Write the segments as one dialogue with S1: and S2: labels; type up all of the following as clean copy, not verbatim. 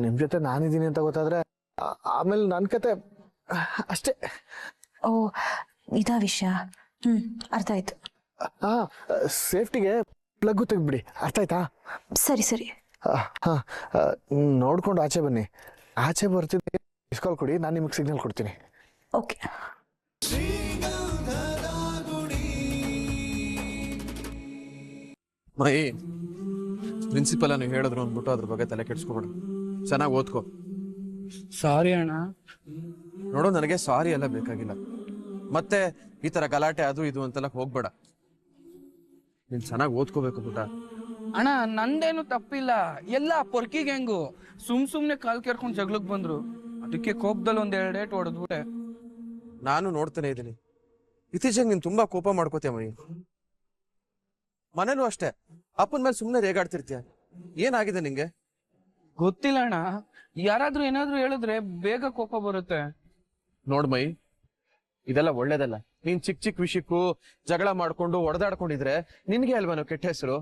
S1: ನಿಮ್ ಜೊತೆ ನಾನಿದ್ದೀನಿ ಅಂತ ಗೊತ್ತಾದ್ರೆ ಆಮೇಲೆ ನನ್ನ ಕತೆ ಅಷ್ಟೇ.
S2: ಓ ಇದಾ ವಿಷಯ. ಅರ್ಥ ಆಯ್ತು.
S1: ಹಾ, ಸೇಫ್ಟಿಗೆ ಪ್ಲಗ್ಗು ತೆಗ್ಬಿಡಿ, ಅರ್ಥ ಆಯ್ತಾ?
S2: ಸರಿ ಸರಿ.
S1: ಹಾ, ನೋಡ್ಕೊಂಡು ಆಚೆ ಬನ್ನಿ. ಆಚೆ ಬರ್ತಿದ್ದೆ ಮಿಸ್ಕಾಲ್ ಕೊಡಿ, ನಾನು ನಿಮಗೆ ಸಿಗ್ನಲ್ ಕೊಡ್ತೀನಿ.
S2: ಓಕೆ.
S3: ಮೈ ಪ್ರಿನ್ಸಿಪಲ್ ನೀವು ಹೇಳಿದ್ರು ಅಂದ್ಬಿಟ್ಟು ಅದ್ರ ಬಗ್ಗೆ ತಲೆ ಕೆಡ್ಸ್ಕೊಬೇಡ, ಚೆನ್ನಾಗಿ ಓದ್ಕೋ.
S4: ಸಾರಿ ಅಣ್ಣ.
S3: ನೋಡು, ನನಗೆ ಸಾರಿ ಎಲ್ಲ ಬೇಕಾಗಿಲ್ಲ. ಮತ್ತೆ ಈ ತರ ಗಲಾಟೆ ಅದು ಇದು ಅಂತೆಲ್ಲ ಹೋಗ್ಬೇಡ. ನೀನ್ ಚೆನ್ನಾಗಿ ಓದ್ಕೋಬೇಕು ಪುಟ್ಟ.
S4: ಅಣ್ಣ ನಂದೇನು ತಪ್ಪಿಲ್ಲ, ಎಲ್ಲ ಪೊರ್ಕಿ ಗ್ಯಾಂಗು ಸುಮ್ನೆ ಕಾಲ್ ಕೇರ್ಕೊಂಡು ಜಗ್ಲಕ್ ಬಂದ್ರು. ಅದಕ್ಕೆ ಕೋಪದಲ್ಲಿ ಒಂದೆರಡು ಏಟ್ ಹೊಡೆದ್ಬಿಟ್ಟೆ.
S3: ನಾನು ನೋಡ್ತಾನೆ ಇದ್ದೀನಿ, ಇತ್ತೀಚೆಗೆ ನೀನ್ ತುಂಬಾ ಕೋಪ ಮಾಡ್ಕೋತೀಯ ಮೈ. ಮನೇಲೂ ಅಷ್ಟೇ, ಅಪ್ಪನ ಮೇಲೆ ಸುಮ್ಮನೆ ರೇಗಾಡ್ತಿರ್ತೀಯ. ಏನಾಗಿದೆ ನಿಂಗೆ?
S4: ಗೊತ್ತಿಲ್ಲ ಅಣ್ಣ, ಯಾರಾದ್ರೂ ಏನಾದ್ರೂ ಹೇಳಿದ್ರೆ ಬೇಗ ಕೋಪ ಬರುತ್ತೆ.
S3: ನೋಡ್ ಮೈ, ಇದೆಲ್ಲ ಒಳ್ಳೇದಲ್ಲ. ನೀನ್ ಚಿಕ್ಕ ಚಿಕ್ಕ ವಿಷಯಕ್ಕೂ ಜಗಳ ಮಾಡ್ಕೊಂಡು ಒಡೆದಾಡ್ಕೊಂಡಿದ್ರೆ ನಿನ್ಗೆ ಅಲ್ವೇನೋ ಕೆಟ್ಟ ಹೆಸರು.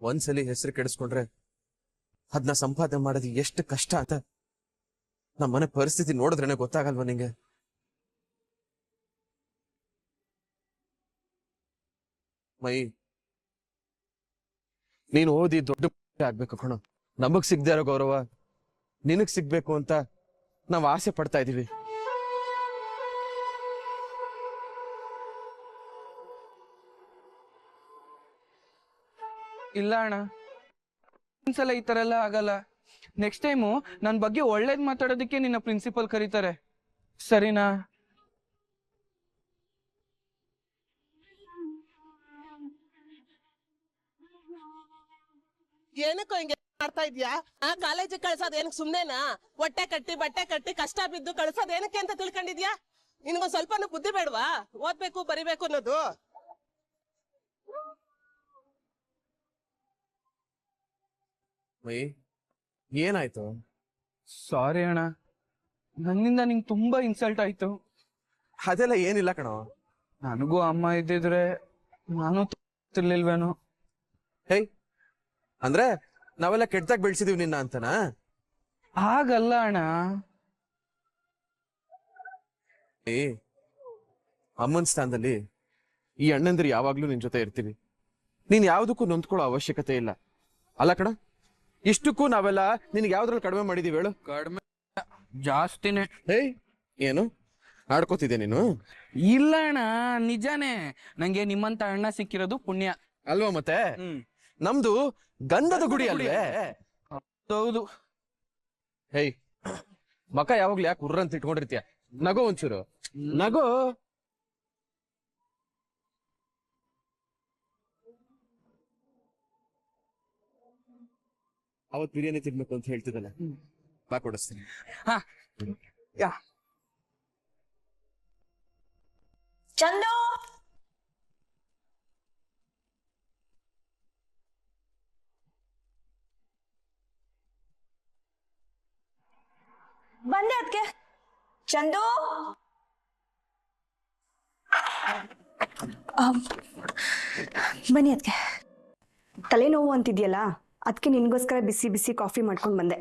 S3: ಒಂದ್ಸಲಿ ಹೆಸರು ಕೆಡಿಸ್ಕೊಂಡ್ರೆ ಅದನ್ನ ಸಂಪಾದನೆ ಮಾಡೋದು ಎಷ್ಟು ಕಷ್ಟ ಅಂತ ನಮ್ಮ ಮನೆ ಪರಿಸ್ಥಿತಿ ನೋಡಿದ್ರೇನೆ ಗೊತ್ತಾಗಲ್ವಾ ನಿಂಗೆ? ಮೈ, ನೀನು ಓದಿ ದೊಡ್ಡ ಆಗ್ಬೇಕು ಕಣೋ. ನಮಗ್ ಸಿಗದೆ ಇರೋ ಗೌರವ ನಿನಗ್ ಸಿಗ್ಬೇಕು ಅಂತ ನಾವ್ ಆಸೆ ಪಡ್ತಾ ಇದೀವಿ.
S4: ಇಲ್ಲ ಅಣ್ಣ, ಒಂದ್ಸಲ ಈ ತರ ಎಲ್ಲ ಆಗಲ್ಲ. ನೆಕ್ಸ್ಟ್ ಟೈಮು ನನ್ ಬಗ್ಗೆ ಒಳ್ಳೇದ್ ಮಾತಾಡೋದಕ್ಕೆ ನಿನ್ನ ಪ್ರಿನ್ಸಿಪಲ್ ಕರೀತಾರೆ, ಸರಿನಾ?
S5: ಏನಕ್ಕೋ ಹಿಂಗೆ ಮಾಡ್ತಾ ಇದ್ಯಾ? ಕಾಲೇಜಿಗೆ ಕಳ್ಸೋದ್ ಏನಕ್ಕೆ ಸುಮ್ನೆನಾ? ಹೊಟ್ಟೆ ಕಟ್ಟಿ ಬಟ್ಟೆ ಕಟ್ಟಿ ಕಷ್ಟ ಬಿದ್ದು ಕಳ್ಸೋದ್ ಏನಕ್ಕೆ ಅಂತ ತಿಳ್ಕೊಂಡಿದ್ಯಾ? ನಿನ್ಗೊಂದ್ ಸ್ವಲ್ಪನೂ ಬುದ್ಧಿ ಬೇಡವಾ? ಓದ್ಬೇಕು ಬರಿಬೇಕು ಅನ್ನೋದು.
S3: ಮೈ, ಏನಾಯ್ತು?
S4: ಸಾರಿ ಅಣ್ಣ, ನನ್ನಿಂದ ನಿಂಗೆ ತುಂಬಾ ಇನ್ಸಲ್ಟ್ ಆಯ್ತು.
S3: ಅದೆಲ್ಲ ಏನಿಲ್ಲ ಕಣೋ.
S4: ನನಗೂ ಅಮ್ಮ ಇದ್ದಿದ್ರೆ ನಾನು ತಿರ್ಲಿಲ್ವೇನೋ.
S3: ಹೇಯ್, ಅಂದ್ರೆ ನಾವೆಲ್ಲ ಕೆಟ್ಟದಾಗ ಬೆಳ್ಸಿದೀವಿ ನಿನ್ನ ಅಂತನಾ?
S4: ಹಾಗಲ್ಲ ಅಣ್ಣ.
S3: ಏ, ಅಮ್ಮನ ಸ್ಥಾನದಲ್ಲಿ ಈ ಅಣ್ಣಂದಿರು ಯಾವಾಗ್ಲೂ ನಿನ್ ಜೊತೆ ಇರ್ತೀವಿ. ನೀನ್ ಯಾವ್ದಕ್ಕೂ ನೊಂದ್ಕೊಳ್ಳೋ ಅವಶ್ಯಕತೆ ಇಲ್ಲ, ಅಲ್ಲ ಕಣ? ಇಷ್ಟಕ್ಕೂ ನಾವೆಲ್ಲ ನಿನ್ಗೆ ಯಾವ್ದ್ರಲ್ಲಿ ಕಡಿಮೆ ಮಾಡಿದೀವಿ ಹೇಳು?
S4: ಕಡಿಮೆ ಜಾಸ್ತಿನೇ.
S3: ಹೇಯ್, ಏನು ಆಡ್ಕೋತಿದ್ದೆ ನೀನು?
S4: ಇಲ್ಲ ಅಣ್ಣ, ನಿಜಾನೇ. ನಂಗೆ ನಿಮ್ಮಂತ ಅಣ್ಣ ಸಿಕ್ಕಿರೋದು ಪುಣ್ಯ
S3: ಅಲ್ವಾ? ಮತ್ತೆ ನಮ್ದು ಗಂಧದ ಗುಡಿ ಅಲ್ವೇ?
S4: ಹೌದು.
S3: ಹೇಯ್, ಮಕ ಯಾವಾಗ್ಲೂ ಯಾಕೆ ಉರ್ರಂತ ಇಟ್ಕೊಂಡಿರ್ತೀಯ? ನಗೋ ಒಂಚೂರು, ನಗೋ. ಅವತ್ ಬಿರಿಯಾನಿ ತಿನ್ಬೇಕು ಅಂತ ಹೇಳ್ತಿದ್ದಲ್ಲ, ಬಾ ಕೊಡಿಸ್ತೀನಿ.
S4: ಹಾ, ಯಾ
S2: ಚಂದು, ಬಂದೆ ಅದಕ್ಕೆ. ಚಂದು, ಬನ್ನಿ ಅದಕ್ಕೆ.
S6: ತಲೆನೋವು ಅಂತಿದ್ಯಲ್ಲ, ಅದಕ್ಕೆ ನಿನ್ಗೋಸ್ಕರ ಬಿಸಿ ಬಿಸಿ ಕಾಫಿ ಮಾಡ್ಕೊಂಡು ಬಂದೆ.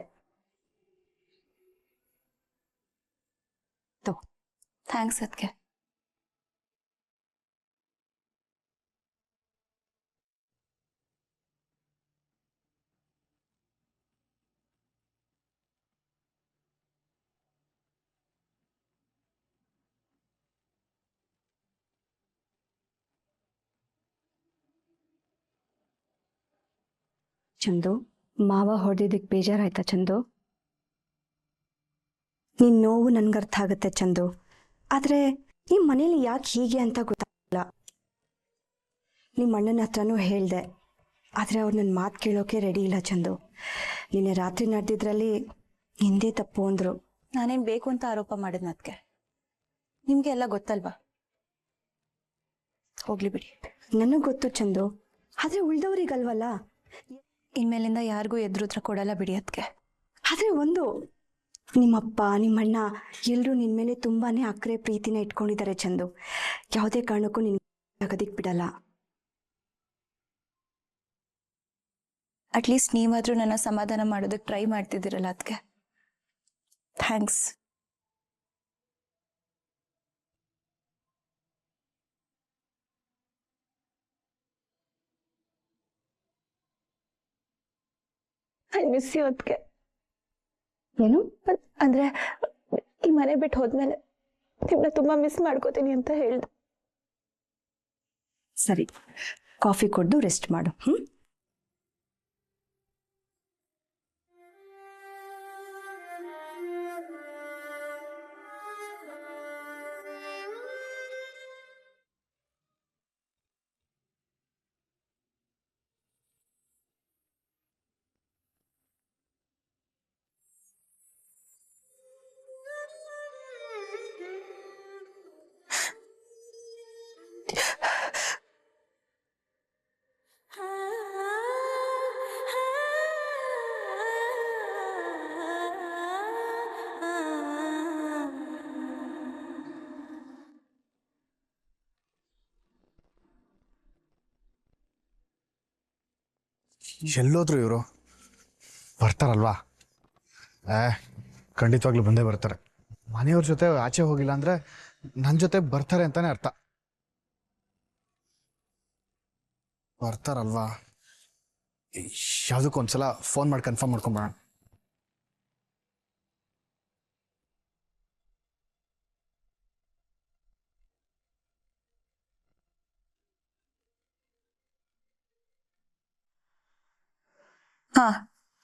S2: ಥ್ಯಾಂಕ್ಸ್ ಅದಕ್ಕೆ.
S6: ಚಂದು, ಮಾವ ಹೊಡೆದಿದ್ದಕ್ಕೆ ಬೇಜಾರಾಯ್ತಾ ಚಂದು? ನಿನ್ ನೋವು ನನ್ಗರ್ಥ ಆಗುತ್ತೆ ಚಂದು, ಆದ್ರೆ ನಿಮ್ಮ ಮನೇಲಿ ಯಾಕೆ ಹೀಗೆ ಅಂತ ಗೊತ್ತಾಗಲ್ಲ. ನಿಮ್ಮ ಅಣ್ಣನ ಹತ್ರನೂ ಹೇಳ್ದೆ, ಆದ್ರೆ ಅವ್ರು ನನ್ನ ಮಾತು ಕೇಳೋಕೆ ರೆಡಿ ಇಲ್ಲ ಚಂದು. ನಿನ್ನೆ ರಾತ್ರಿ ನಡೆದಿದ್ರಲ್ಲಿ ನಿಂದೇ ತಪ್ಪು ಅಂದ್ರು.
S2: ನಾನೇನ್ ಬೇಕು ಅಂತ ಆರೋಪ ಮಾಡಿದ್ನ ಅದಕ್ಕೆ? ನಿಮ್ಗೆ ಎಲ್ಲ ಗೊತ್ತಲ್ವಾ? ಹೋಗ್ಲಿ ಬಿಡಿ.
S6: ನನಗ್ ಗೊತ್ತು ಚಂದು, ಆದ್ರೆ ಉಳ್ದವ್ರಿಗಲ್ವಲ್ಲ.
S2: ಇನ್ಮೇಲಿಂದ ಯಾರಿಗೂ ಎದುರುತ್ರ ಕೊಡಲ್ಲ ಬಿಡಿ ಅದಕ್ಕೆ.
S6: ಆದ್ರೆ ಒಂದು, ನಿಮ್ಮಪ್ಪ ನಿಮ್ಮಣ್ಣ ಎಲ್ಲರೂ ನಿನ್ ಮೇಲೆ ತುಂಬಾನೇ ಅಕ್ಕರೆ ಪ್ರೀತಿನ ಇಟ್ಕೊಂಡಿದ್ದಾರೆ ಚಂದು. ಯಾವುದೇ ಕಾರಣಕ್ಕೂ ನಿನ್ ಆಗೋದಿಕ್ ಬಿಡಲ್ಲ.
S2: ಅಟ್ಲೀಸ್ಟ್ ನೀವಾದ್ರೂ ನನ್ನ ಸಮಾಧಾನ ಮಾಡೋದಕ್ಕೆ ಟ್ರೈ ಮಾಡ್ತಿದ್ದೀರಲ್ಲ ಅದಕ್ಕೆ ಥ್ಯಾಂಕ್ಸ್.
S7: ಐ ಮಿಸ್ ಯು ಅದಕ್ಕೆ. ಏನು ಅಂದ್ರೆ ಈ ಮನೆ ಬಿಟ್ಟು ಹೋದ್ಮೇಲೆ ನಿಮ್ಮನ್ನ ತುಂಬಾ ಮಿಸ್ ಮಾಡ್ಕೋತೀನಿ ಅಂತ ಹೇಳ್ದೆ.
S6: ಸರಿ, ಕಾಫಿ ಕುಡ್ದು ರೆಸ್ಟ್ ಮಾಡು.
S1: ಎಲ್ಲೋದ್ರು ಇವರು ಬರ್ತಾರಲ್ವಾ? ಖಂಡಿತವಾಗ್ಲೂ ಬಂದೇ ಬರ್ತಾರೆ. ಮನೆಯವ್ರ ಜೊತೆ ಆಚೆ ಹೋಗಿಲ್ಲ ಅಂದ್ರೆ ನನ್ನ ಜೊತೆ ಬರ್ತಾರೆ ಅಂತಾನೆ ಅರ್ಥ. ಬರ್ತಾರಲ್ವಾ? ಯಾವುದಕ್ಕೊಂದ್ಸಲ ಫೋನ್ ಮಾಡಿ ಕನ್ಫರ್ಮ್ ಮಾಡ್ಕೊಂಬೋಣ.
S2: ಹಾ.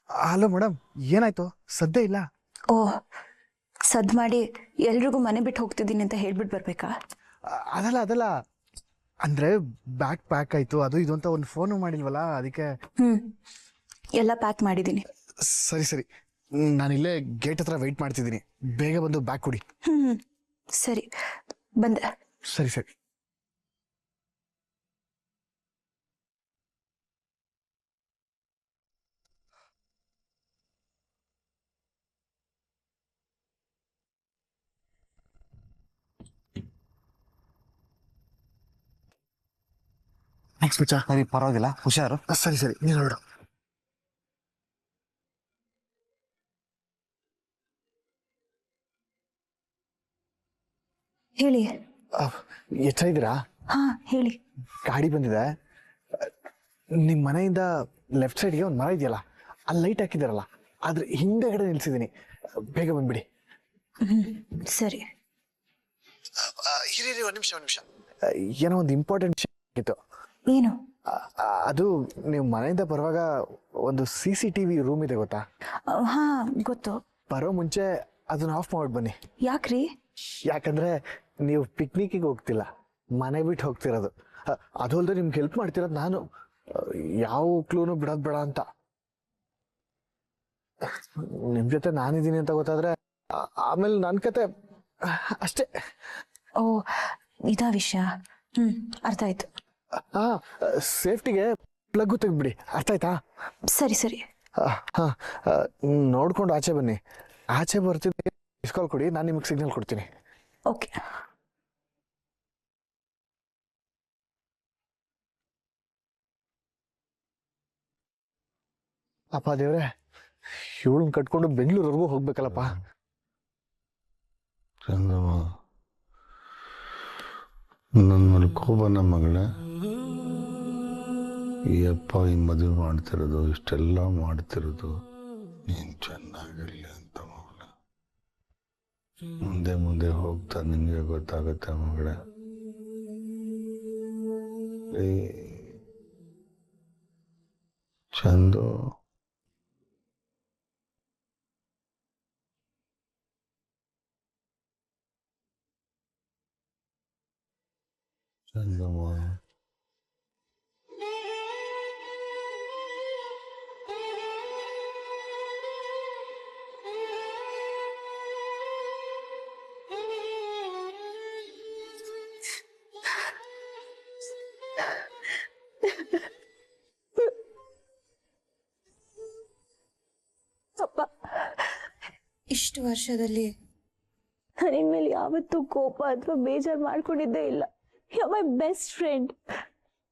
S1: ಹಲೋ ಮೇಡಮ್, ಏನಾಯ್ತು? ಸದ್ದೇ ಇಲ್ಲ.
S2: ಓ, ಸದ್ ಮಾಡಿ ಎಲ್ರಿಗೂ ಮನೆ ಬಿಟ್ಟು ಹೋಗ್ತಿದ್ದೀನಿ ಅಂತ ಹೇಳ್ಬಿಟ್ಟು ಬರ್ಬೇಕಾ?
S1: ಅದಲ್ಲ ಅಂದ್ರೆ ಬ್ಯಾಗ್ ಪ್ಯಾಕ್ ಆಯ್ತು, ಅದು ಇದು ಅಂತ ಒಂದು ಫೋನು ಮಾಡಿಲ್ವಲ್ಲ, ಅದಕ್ಕೆ.
S2: ಎಲ್ಲ ಪ್ಯಾಕ್ ಮಾಡಿದ್ದೀನಿ.
S1: ಸರಿ, ನಾನಿಲ್ಲೇ ಗೇಟ್ ಹತ್ರ ವೆಯ್ಟ್ ಮಾಡ್ತಿದ್ದೀನಿ. ಬೇಗ ಬಂದು ಬ್ಯಾಗ್ ಕೊಡಿ.
S2: ಸರಿ, ಬಂದೆ.
S1: ಸರಿ. ಥ್ಯಾಂಕ್ಸ್ ಮಚ್ಚ.
S8: ಸರಿ, ಪರವಾಗಿಲ್ಲ, ಹುಷಾರು.
S1: ಸರಿ, ನೀನು ಹೊರಡು.
S2: ಹೇಳಿ.
S1: ಎಷ್ಟಾಗಿದ್ದೀರಾ?
S2: ಹಾ, ಹೇಳಿ.
S1: ಗಾಡಿ ಬಂದಿದೆ. ನಿಮ್ಮ ಮನೆಯಿಂದ ಲೆಫ್ಟ್ ಸೈಡ್ಗೆ ಒಂದು ಮರ ಇದೆಯಲ್ಲ, ಅಲ್ಲಿ ಲೈಟ್ ಹಾಕಿದಾರಲ್ಲ, ಅದ್ರ ಹಿಂದೆಗಡೆ ನಿಲ್ಸಿದ್ದೀನಿ. ಬೇಗ ಬಂದ್ಬಿಡಿ.
S2: ಸರಿ.
S1: ಇರಿ, ಒಂದು ನಿಮಿಷ. ಏನೋ ಒಂದು ಇಂಪಾರ್ಟೆಂಟ್ ವಿಷಯ ಇತ್ತು.
S2: ಏನು?
S1: ಅದು ನೀವು ಮನೆಯಿಂದ ಬರುವಾಗ ಒಂದು CCTV ರೂಮ್ ಇದೆ, ಗೊತ್ತಾ?
S2: ಹಾ, ಗೊತ್ತು.
S1: ಬರೋ ಮುಂಚೆ ಅದನ್ನ ಆಫ್ ಮಾಡ್ಬಿಟ್ಟು ಬನ್ನಿ.
S2: ಯಾಕ್ರಿ?
S1: ಯಾಕಂದ್ರೆ ನೀವು ಪಿಕ್ನಿಕ್ಕಿಗೆ ಹೋಗ್ತಿಲ್ಲ, ಮನೆ ಬಿಟ್ಟು ಹೋಗ್ತಿರೋದು. ಅದು ಅಲ್ಲದೆ ನಿಮ್ಗೆ ಹೆಲ್ಪ್ ಮಾಡ್ತಿರೋದು ನಾನು. ಯಾವ ಕ್ಲೂನು ಬಿಡೋದು ಬೇಡ ಅಂತ. ನಿಮ್ ಜೊತೆ ನಾನಿದ್ದೀನಿ ಅಂತ ಗೊತ್ತಾದ್ರೆ ಆಮೇಲೆ ನನ್ನ ಕತೆ ಅಷ್ಟೇ.
S2: ಓ, ಇದಾ ವಿಷಯ. ಅರ್ಥ ಆಯ್ತು.
S1: ಸೇಫ್ಟಿಗೆ ಪ್ಲಗ್ಗು ತೆಗ್ಬಿಡಿ, ಅರ್ಥ ಆಯ್ತಾ?
S2: ಸರಿ.
S1: ನೋಡ್ಕೊಂಡು ಆಚೆ ಬನ್ನಿ. ಆಚೆ ಬರ್ತಿದ್ದೆ ಇಸ್ಕಾಲ್ ಕೊಡಿ, ನಾನು ನಿಮಗೆ ಸಿಗ್ನಲ್ ಕೊಡ್ತೀನಿ.
S2: ಓಕೆ.
S1: ಅಪ್ಪ ದೇವ್ರೆ, ಇವಳನ್ನ ಕಟ್ಕೊಂಡು ಬೆಂಗಳೂರಿವರೆಗೂ ಹೋಗ್ಬೇಕಲ್ಲಪ್ಪ.
S9: ಚಂದಮ್ಮ, ನನ್ನ ಮೇಲೆ ಕೋಪನ ಮಗಳೇ. ಈ ಅಪ್ಪ ಈ ಮದುವೆ ಮಾಡ್ತಿರೋದು, ಇಷ್ಟೆಲ್ಲ ಮಾಡ್ತಿರೋದು ನೀನು ಚೆನ್ನಾಗಿರಲಿ ಅಂತ ಮಗಳೇ. ಮುಂದೆ ಹೋಗ್ತಾ ನಿನಗೆ ಗೊತ್ತಾಗತ್ತೆ ಮಗಳೇ. ಚಂದು, ಚಂದಮ್ಮ,
S7: ಅಪ್ಪ,
S2: ಇಷ್ಟು ವರ್ಷದಲ್ಲಿ
S7: ನಾನು ಇನ್ಮೇಲೆ ಯಾವತ್ತೂ ಕೋಪ ಅಥವಾ ಬೇಜಾರು ಮಾಡ್ಕೊಂಡಿದ್ದೇ ಇಲ್ಲ. You my best friend.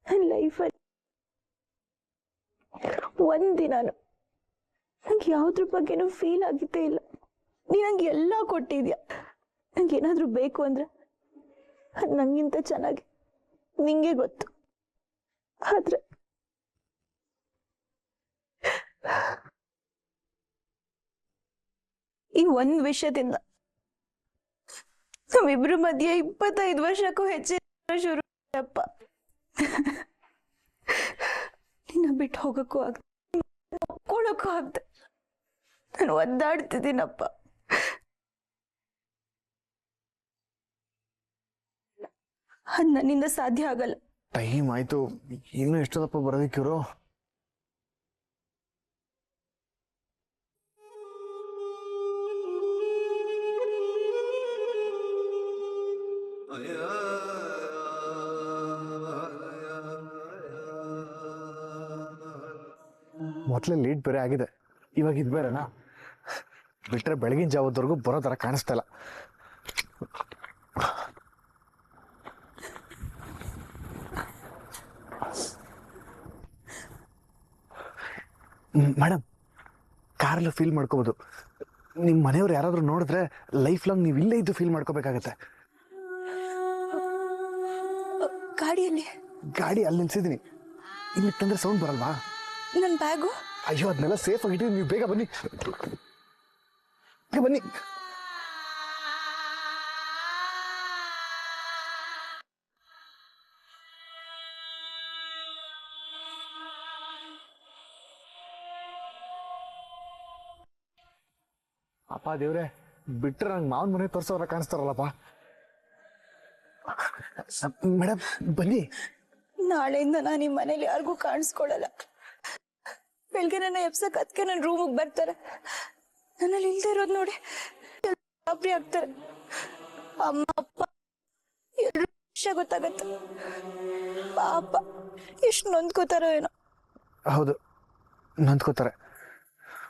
S7: ನನ್ನ ಲೈಫಲ್ಲಿ ಒಂದಿನಾನು ನಂಗೆ ಯಾವ್ದ್ರ ಬಗ್ಗೆನೂ ಫೀಲ್ ಆಗಿತ್ತೇ ಇಲ್ಲ. ನೀ ನಂಗೆ ಎಲ್ಲ ಕೊಟ್ಟಿದ್ಯಾ. ನಂಗೆ ಏನಾದ್ರೂ ಬೇಕು ಅಂದ್ರೆ ಅದು ನಂಗಿಂತ ಚೆನ್ನಾಗಿ ನಿಂಗೆ ಗೊತ್ತು. ಆದ್ರೆ ಈ ಒಂದ್ ವಿಷಯದಿಂದ ನಮ್ಮಿಬ್ರ ಮಧ್ಯೆ 25 ವರ್ಷಕ್ಕೂ ಹೆಚ್ಚಿನ ಶುರು ಅಪ್ಪ. ನಿನ್ನ ಬಿಟ್ಟು ಹೋಗಕ್ಕೂ ಒಪ್ಕೊಳ್ಳೋಕ್ಕೂ ಆಗ್ದೆ ನಾನು ಒದ್ದಾಡ್ತಿದ್ದೀನಪ್ಪ. ಅದ್ ನನ್ನಿಂದ ಸಾಧ್ಯ ಆಗಲ್ಲ.
S1: ಟೈಮ್ ಆಯ್ತು, ಇನ್ನು ಎಷ್ಟೊತ್ತಪ್ಪ ಬರೋದಕ್ಕಿವರು? ಮೊದಲೇ ಲೇಟ್ ಬೇರೆ ಆಗಿದೆ, ಇವಾಗ ಇದು ಬೇರೆನಾ? ಬಿಟ್ರೆ ಬೆಳಗಿನ ಜಾವದವರೆಗೂ ಬರೋ ಥರ ಕಾಣಿಸ್ತಾ ಇಲ್ಲ. ಮೇಡಮ್, ಕಾರಲ್ಲೂ ಫೀಲ್ ಮಾಡ್ಕೋಬೋದು. ನಿಮ್ಮ ಮನೆಯವ್ರು ಯಾರಾದರೂ ನೋಡಿದ್ರೆ ಲೈಫ್ ಲಾಂಗ್ ನೀವು ಇಲ್ಲೇ ಇದ್ದು ಫೀಲ್ ಮಾಡ್ಕೋಬೇಕಾಗತ್ತೆ.
S2: ಗಾಡಿಯಲ್ಲಿ
S1: ಗಾಡಿ ಅಲ್ಲಿ ನಿಲ್ಸಿದ್ದೀನಿ, ಇಲ್ಲಿ ತಂದ್ರೆ ಸೌಂಡ್ ಬರಲ್ವಾ?
S2: ನನ್ನ ಬ್ಯಾಗು?
S1: ಅಯ್ಯೋ, ಅದನ್ನೆಲ್ಲ ಸೇಫ್ ಆಗಿಟ್ಟಿದ್ದೀನಿ, ನೀವು ಬೇಗ ಬನ್ನಿ, ಬೇಗ ಬನ್ನಿ. ಅಪ್ಪ ದೇವ್ರೆ, ಬಿಟ್ರೆ ನಂಗೆ ಮಾವನ ಮನೆ ತೋರ್ಸೋರ ಕಾಣಿಸ್ತಾರಲ್ಲಪ್ಪ. ಮೇಡಮ್ ಬನ್ನಿ.
S7: ನಾಳೆಯಿಂದ ನಾನು ಈ ಮನೇಲಿ ಯಾರಿಗೂ ಕಾಣಿಸ್ಕೊಳಲ್ಲ. ಬೆಳಗ್ಗೆ ನನ್ನ ಎಬ್ಸಕ್ ಅದಕ್ಕೆ ನನ್ನ ರೂಮಿಗೆ ಬರ್ತಾರೆ. ನನ್ನಲ್ಲಿ ಇಲ್ದೇ ಇರೋದು ನೋಡಿ ಗಾಬರಿ ಆಗ್ತಾರೆ. ಅಮ್ಮ ಅಪ್ಪ ಎಲ್ರೂ ವಿಷಯ ಗೊತ್ತಾಗತ್ತೆ. ಪಾಪ ಎಷ್ಟು ನೊಂದ್ಕೋತಾರೋ ಏನೋ.
S1: ಹೌದು, ನೊಂದ್ಕೋತಾರೆ.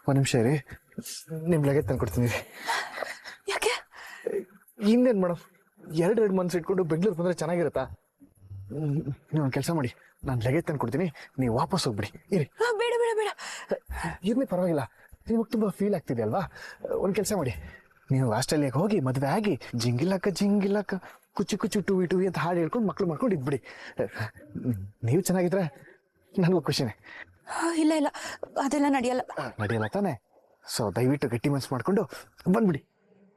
S1: ಒಂದು ನಿಮಿಷ ಇರಿ, ನಿಮ್ಮ ಲಗೇಜ್ ತಂದು ಕೊಡ್ತೀನಿ.
S7: ಯಾಕೆ?
S1: ಇನ್ನೇನು ಮೇಡಮ್, ಎರಡು ಮನ್ಸು ಇಟ್ಕೊಂಡು ಬೆಂಗಳೂರು ಬಂದರೆ ಚೆನ್ನಾಗಿರುತ್ತಾ? ನೀವು ಒಂದು ಕೆಲಸ ಮಾಡಿ, ನಾನು ಲಗೇಜ್ ತಂದು ಕೊಡ್ತೀನಿ, ನೀವು ವಾಪಸ್ ಹೋಗ್ಬಿಡಿ. ಇರಿ.
S7: ಬೇಡ ಬೇಡ ಬೇಡ,
S1: ಇರ್ಲಿ ಪರವಾಗಿಲ್ಲ, ನಿಮಗೆ ತುಂಬ ಫೀಲ್ ಆಗ್ತಿದೆ ಅಲ್ವಾ? ಒಂದು ಕೆಲಸ ಮಾಡಿ, ನೀವು ಆಸ್ಟ್ರೇಲಿಯಾಗೆ ಹೋಗಿ ಮದುವೆ ಆಗಿ ಜಿಂಗಿಲಕ್ಕ ಕುಚ್ಚಿ ಕುಚ್ಚು ಟೂವಿ ಟೂವಿ ಅಂತ ಹಾಡು ಹೇಳ್ಕೊಂಡು ಮಕ್ಳು ಮಾಡ್ಕೊಂಡು ಇದ್ಬಿಡಿ. ನೀವು ಚೆನ್ನಾಗಿದ್ರೆ ನನಗೂ ಖುಷಿನೇ.
S2: ಇಲ್ಲ ಇಲ್ಲ, ಅದೆಲ್ಲ ನಡೆಯಲ್ಲ.
S1: ನಡೆಯಲ್ಲ ತಾನೆ? ಸೊ ದಯವಿಟ್ಟು ಗಟ್ಟಿ ಮನ್ಸು ಮಾಡ್ಕೊಂಡು ಬಂದ್ಬಿಡಿ.